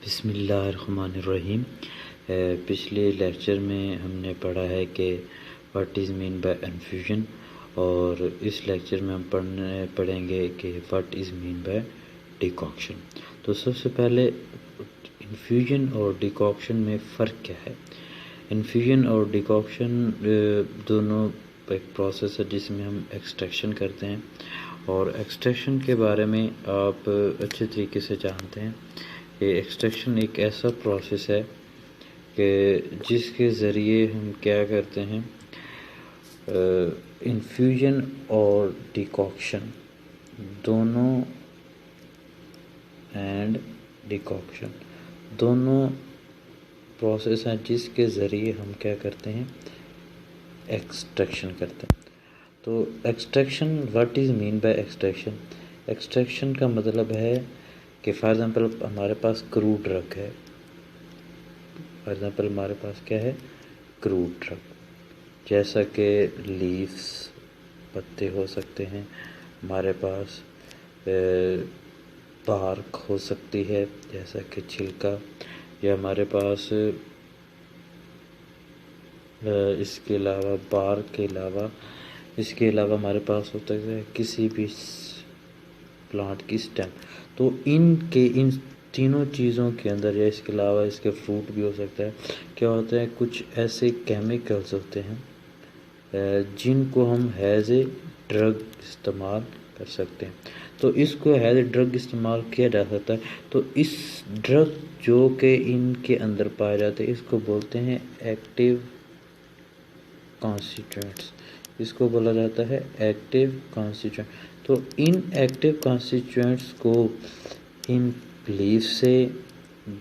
बिस्मिल्लाहिर्रहमानिर्रहीम। पिछले लेक्चर में हमने पढ़ा है कि what is mean by infusion, और इस लेक्चर में हम पढ़ेंगे कि what is mean by decoction. तो सबसे पहले इन्फ्यूजन और डिकॉक्शन में फ़र्क क्या है। इन्फ्यूजन और डिकॉक्शन दोनों एक प्रोसेस है जिसमें हम एक्सट्रैक्शन करते हैं, और एक्सट्रैक्शन के बारे में आप अच्छे तरीके से जानते हैं कि एक्सट्रैक्शन एक ऐसा प्रोसेस है कि जिसके ज़रिए हम क्या करते हैं, इन्फ्यूजन और डिकॉक्शन दोनों दोनों प्रोसेस हैं जिसके ज़रिए हम क्या करते हैं, एक्सट्रैक्शन करते हैं। तो extraction, what is mean by extraction. Extraction का मतलब है कि फॉर एग्ज़ाम्पल हमारे पास क्रूड ड्रग है। फॉर एग्ज़ाम्पल हमारे पास क्या है, क्रूड ड्रग, जैसा कि लीव्स, पत्ते हो सकते हैं, हमारे पास बार्क हो सकती है जैसा कि छिलका, या हमारे पास इसके अलावा बार्क के अलावा इसके अलावा हमारे पास होता है किसी भी प्लांट की स्टेम। तो इन तीनों चीज़ों के अंदर, या इसके अलावा इसके फ्रूट भी हो सकता है, क्या होता है, कुछ ऐसे केमिकल्स होते हैं जिनको हम हैज़ ए ड्रग इस्तेमाल कर सकते हैं। तो इसको हैज़ ए ड्रग इस्तेमाल किया जा सकता है। तो इस ड्रग जो कि इनके अंदर पाए जाते हैं, इसको बोलते हैं एक्टिव कॉन्स्टिट्यूएंट्स। इसको बोला जाता है एक्टिव कॉन्स्टिट्यूएंट। तो इन एक्टिव कॉन्स्टिट्यूएंट्स को इन लीफ से,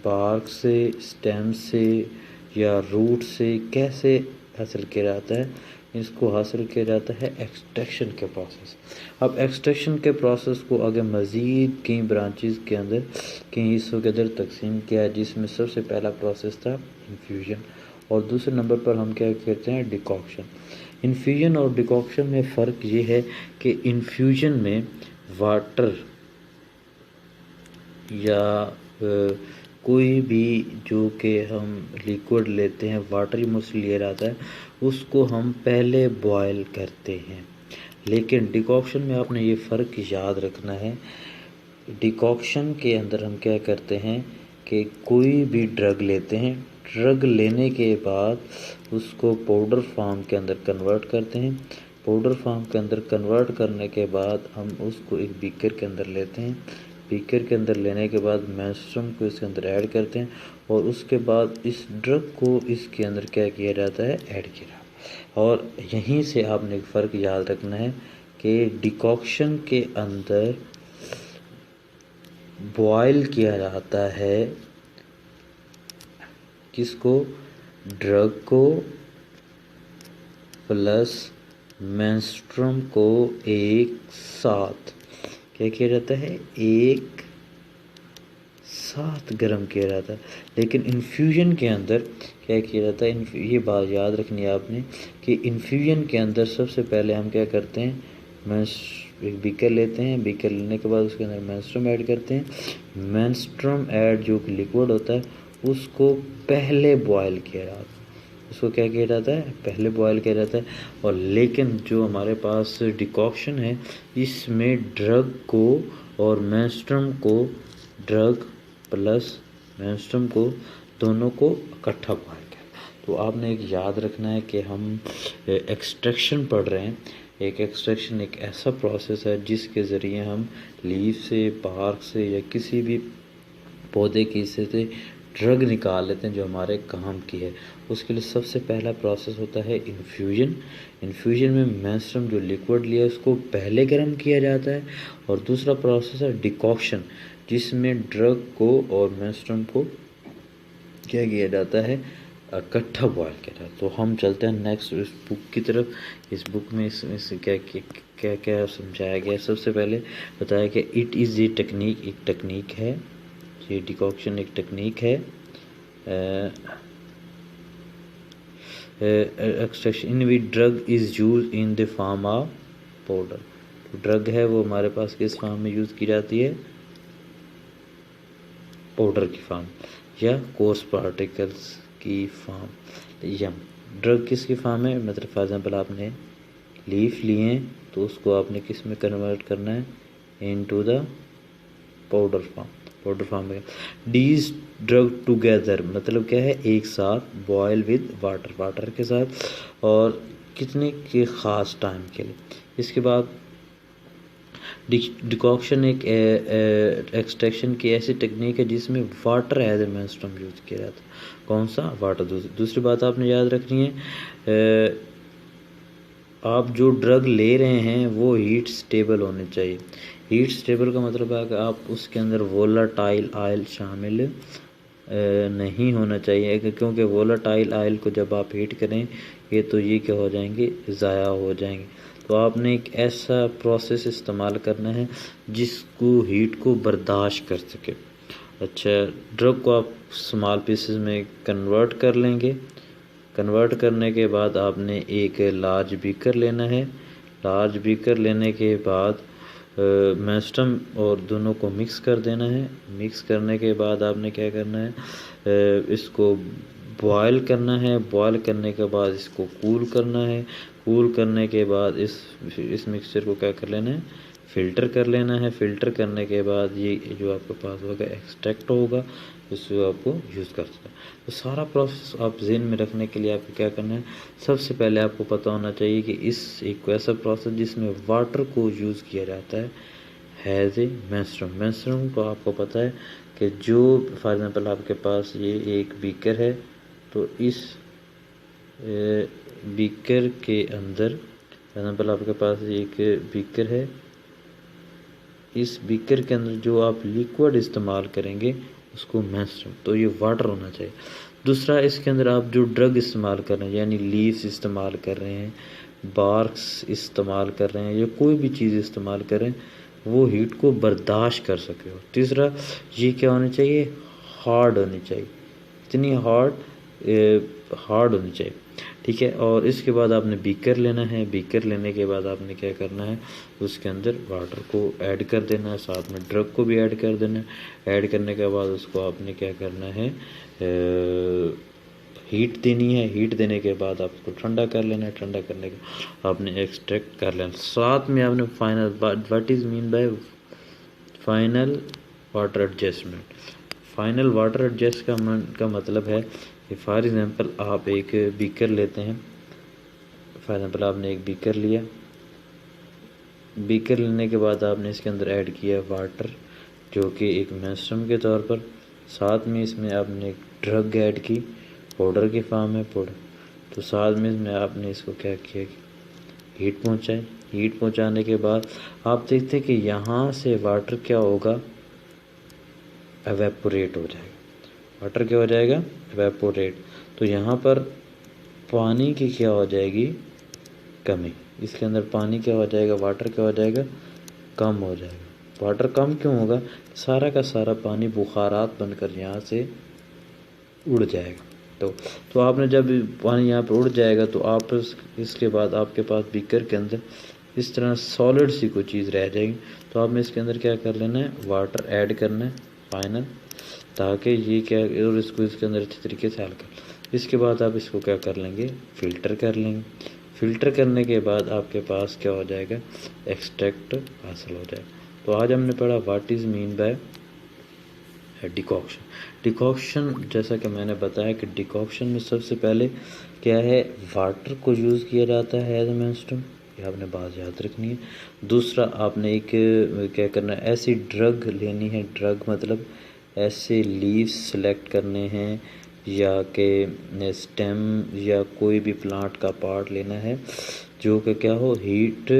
बार्क से, स्टेम से या रूट से कैसे हासिल किया जाता है, इसको हासिल किया जाता है एक्सट्रैक्शन के प्रोसेस। अब एक्सट्रैक्शन के प्रोसेस को आगे मज़ीद कई ब्रांचेस के अंदर, कई हिस्सों के अंदर तकसीम किया है, जिसमें सबसे पहला प्रोसेस था इन्फ्यूजन, और दूसरे नंबर पर हम क्या कहते हैं, डिकॉक्शन। इन्फ्यूजन और डिकॉक्शन में फ़र्क ये है कि इन्फ्यूजन में वाटर या कोई भी जो कि हम लिक्विड लेते हैं, वाटर ही मोस्टली लिया जाता है, उसको हम पहले बॉयल करते हैं। लेकिन डिकॉक्शन में आपने ये फ़र्क याद रखना है। डिकॉक्शन के अंदर हम क्या करते हैं कि कोई भी ड्रग लेते हैं, ड्रग लेने के बाद उसको पाउडर फॉर्म के अंदर कन्वर्ट करते हैं। पाउडर फॉर्म के अंदर कन्वर्ट करने के बाद हम उसको एक बीकर के अंदर लेते हैं। बीकर के अंदर लेने के बाद मेंस्ट्रुम को इसके अंदर ऐड करते हैं, और उसके बाद इस ड्रग को इसके अंदर क्या किया जाता है, ऐड किया जाता है। और यहीं से आपने एक फ़र्क याद रखना है कि डिकॉक्शन के अंदर बॉयल किया जाता है किसको, ड्रग को प्लस मेंस्ट्रुम को एक साथ क्या किया जाता है, एक साथ गर्म किया जाता है। लेकिन इन्फ्यूजन के अंदर क्या किया जाता है, ये बात याद रखनी है आपने कि इन्फ्यूजन के अंदर सबसे पहले हम क्या करते हैं, एक बीकर लेते हैं, बीकर लेने के बाद उसके अंदर मेंस्ट्रुम ऐड करते हैं। मेंस्ट्रुम ऐड जो लिक्विड होता है उसको पहले बॉयल किया जाता है, उसको क्या किया जाता है, पहले बॉयल किया जाता है। और लेकिन जो हमारे पास डिकॉक्शन है, इसमें ड्रग को और मेंस्ट्रुम को, ड्रग प्लस मेंस्ट्रुम को, दोनों को इकट्ठा बॉयल किया। तो आपने एक याद रखना है कि हम एक्सट्रैक्शन पढ़ रहे हैं। एक एक्सट्रैक्शन एक ऐसा प्रोसेस है जिसके ज़रिए हम लीफ से, बार्क से या किसी भी पौधे के हिस्से से ड्रग निकाल लेते हैं जो हमारे काम की है। उसके लिए सबसे पहला प्रोसेस होता है इन्फ्यूजन। इन्फ्यूजन में मेंस्ट्रुम जो लिक्विड लिया उसको पहले गर्म किया जाता है, और दूसरा प्रोसेस है डिकॉक्शन, जिसमें ड्रग को और मेंस्ट्रुम को क्या किया जाता है, इकट्ठा बॉयल किया जाता है। तो हम चलते हैं नेक्स्ट इस बुक की तरफ। इस बुक में इसमें से क्या क्या क्या समझाया गया है। सबसे पहले बताया कि इट इज़ ए टेक्निक, एक टेक्निक है, ये डिकॉक्शन एक टेक्निक है। Extraction in which drug is use in the form of powder. तो ड्रग है वो हमारे पास किस फॉर्म में यूज़ की जाती है, पाउडर की फॉर्म या कोर्स पार्टिकल्स की फॉर्म या ड्रग किसकी फॉर्म है, मतलब फॉर एग्जांपल आपने लीफ लिए हैं तो उसको आपने किस में कन्वर्ट करना है, इनटू द पाउडर फॉर्म में। डीज ड्रग टुगेदर मतलब क्या है, एक साथ बॉयल विद वाटर के साथ, और कितने के ख़ास टाइम के लिए। इसके बाद डिकॉक्शन एक एक्सट्रैक्शन की ऐसी टेक्निक है जिसमें water as a menstruum use किया जाता है। कौन सा, वाटर। दूसरी बात आपने याद रखनी है, आप जो ड्रग ले रहे हैं वो हीट स्टेबल होने चाहिए। हीट स्टेबल का मतलब है कि आप उसके अंदर वोलाटाइल आयल शामिल नहीं होना चाहिए, क्योंकि वोलाटाइल आयल को जब आप हीट करें तो ये क्या हो जाएंगे, ज़ाया हो जाएंगे। तो आपने एक ऐसा प्रोसेस इस्तेमाल करना है जिसको हीट को बर्दाश्त कर सके। अच्छा, ड्रग को आप स्मॉल पीसेस में कन्वर्ट कर लेंगे। कन्वर्ट करने के बाद आपने एक लार्ज बीकर लेना है। लार्ज बीकर लेने के बाद मेंस्ट्रुम और दोनों को मिक्स कर देना है। मिक्स करने के बाद आपने क्या करना है, इसको बॉयल करना है। बॉयल करने के बाद इसको कूल करना है। कूल करने के बाद इस मिक्सचर को क्या कर लेना है, फ़िल्टर कर लेना है। फ़िल्टर करने के बाद ये जो आपके पास होगा एक्सट्रैक्ट होगा, इसको आपको यूज़ कर सकते हैं। तो सारा प्रोसेस आप ज़हन में रखने के लिए आपको क्या करना है, सबसे पहले आपको पता होना चाहिए कि इस एक ऐसा प्रोसेस जिसमें वाटर को यूज़ किया जाता है हैज़ ए मेंस्ट्रुम तो आपको पता है कि जो फॉर एग्जांपल आपके पास ये एक बीकर है, तो इस बीकर के अंदर फॉर एग्जांपल आपके पास एक बीकर है, इस बीकर के अंदर जो आप लिक्विड इस्तेमाल करेंगे उसको मेंस्ट्रुम, तो ये वाटर होना चाहिए। दूसरा, इसके अंदर आप जो ड्रग इस्तेमाल कर रहे हैं, यानी लीव्स इस्तेमाल कर रहे हैं, बार्क्स इस्तेमाल कर रहे हैं, या कोई भी चीज़ इस्तेमाल करें वो हीट को बर्दाश्त कर सके हो। तीसरा, ये क्या होनी चाहिए, हार्ड होनी चाहिए, इतनी हार्ड होनी चाहिए, ठीक है। और इसके बाद आपने बीकर लेना है। बीकर लेने के बाद आपने क्या करना है, उसके अंदर वाटर को ऐड कर देना है, साथ में ड्रग को भी ऐड कर देना है। ऐड करने के बाद उसको आपने क्या करना है, हीट देनी है। हीट देने के बाद आपको ठंडा कर लेना है। ठंडा करने के बाद आपने एक्सट्रैक्ट कर लेना। साथ में आपने final, what is mean by final water adjustment. Final water adjust का मतलब है कि फॉर एग्ज़ाम्पल आप एक बीकर लेते हैं। फॉर एग्ज़ाम्पल आपने एक बीकर लिया। बीकर लेने के बाद आपने इसके अंदर ऐड किया वाटर, जो कि एक मेंस्ट्रुम के तौर पर। साथ में इसमें आपने एक ड्रग ऐड की, पाउडर की फॉर्म में पाउडर। तो साथ में इसमें आपने इसको क्या किया, हीट पहुँचाई। हीट पहुँचाने के बाद आप देखते हैं कि यहाँ से वाटर क्या होगा, एवेपोरेट हो जाएगा। वाटर क्या हो जाएगा, एवेपोरेट। तो यहाँ पर पानी की क्या हो जाएगी, कमी। इसके अंदर पानी क्या हो जाएगा, वाटर क्या हो जाएगा, कम हो जाएगा। वाटर कम क्यों होगा, सारा का सारा पानी बुखारात बनकर यहाँ से उड़ जाएगा। तो आपने जब पानी यहाँ पर उड़ जाएगा तो आप इसके बाद आपके पास बीकर के अंदर इस तरह सॉलिड सी कोई चीज़ रह जाएगी। तो आपने इसके अंदर क्या कर लेना है, वाटर ऐड करना है फाइनल, ताकि ये क्या, और इसको इसके अंदर अच्छी तरीके से हल कर। इसके बाद आप इसको क्या कर लेंगे, फ़िल्टर कर लेंगे। फ़िल्टर करने के बाद आपके पास क्या हो जाएगा, एक्सट्रैक्ट हासिल हो जाएगा। तो आज हमने पढ़ा what is mean by decoction. Decoction, जैसा कि मैंने बताया कि डिकॉक्शन में सबसे पहले क्या है, वाटर को यूज़ किया जाता है एज ए मेंस्ट्रुम, ये आपने बात याद रखनी है। दूसरा, आपने एक क्या करना है, ऐसी ड्रग लेनी है। ड्रग मतलब ऐसे लीव्स सेलेक्ट करने हैं, या के स्टेम या कोई भी प्लांट का पार्ट लेना है जो कि क्या हो, हीट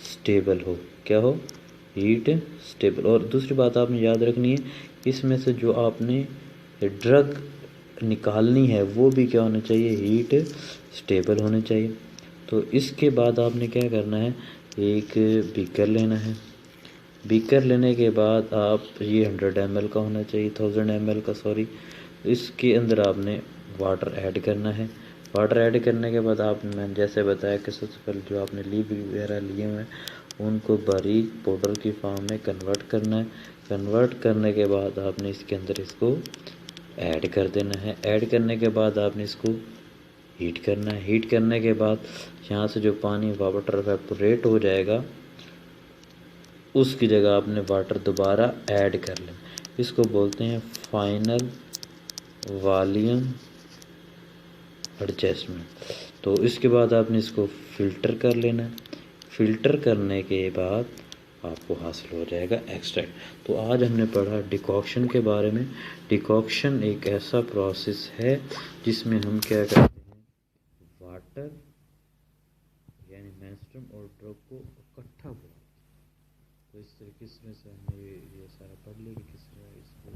स्टेबल हो। क्या हो, हीट स्टेबल। और दूसरी बात आपने याद रखनी है, इसमें से जो आपने ड्रग निकालनी है वो भी क्या होना चाहिए, हीट स्टेबल होनी चाहिए। तो इसके बाद आपने क्या करना है, एक बीकर लेना है। बीकर लेने के बाद आप, ये 100 ml का होना चाहिए, 1000 ml का सॉरी। इसके अंदर आपने वाटर ऐड करना है। वाटर ऐड करने के बाद आप, मैंने जैसे बताया कि सबसे पहले जो आपने लीव वगैरह लिए हुए हैं उनको बारीक पाउडर की फॉर्म में कन्वर्ट करना है। कन्वर्ट करने के बाद आपने इसके अंदर इसको ऐड कर देना है। ऐड करने के बाद आपने इसको हीट करना है। हीट करने के बाद यहाँ से जो पानी वाटर इवेपोरेट हो जाएगा, उसकी जगह आपने वाटर दोबारा ऐड कर लें। इसको बोलते हैं फाइनल वॉल्यूम एडजस्टमेंट। तो इसके बाद आपने इसको फ़िल्टर कर लेना है। फ़िल्टर करने के बाद आपको हासिल हो जाएगा एक्सट्रैक्ट। तो आज हमने पढ़ा डिकॉक्शन के बारे में। डिकॉक्शन एक ऐसा प्रोसेस है जिसमें हम क्या करते हैं, वाटर यानी मेंस्ट्रुम और ड्रॉप को इकट्ठा बोलते हैं। तो इस तरीके से हमने ये सारा पढ़ लिया कि किस तरह इसको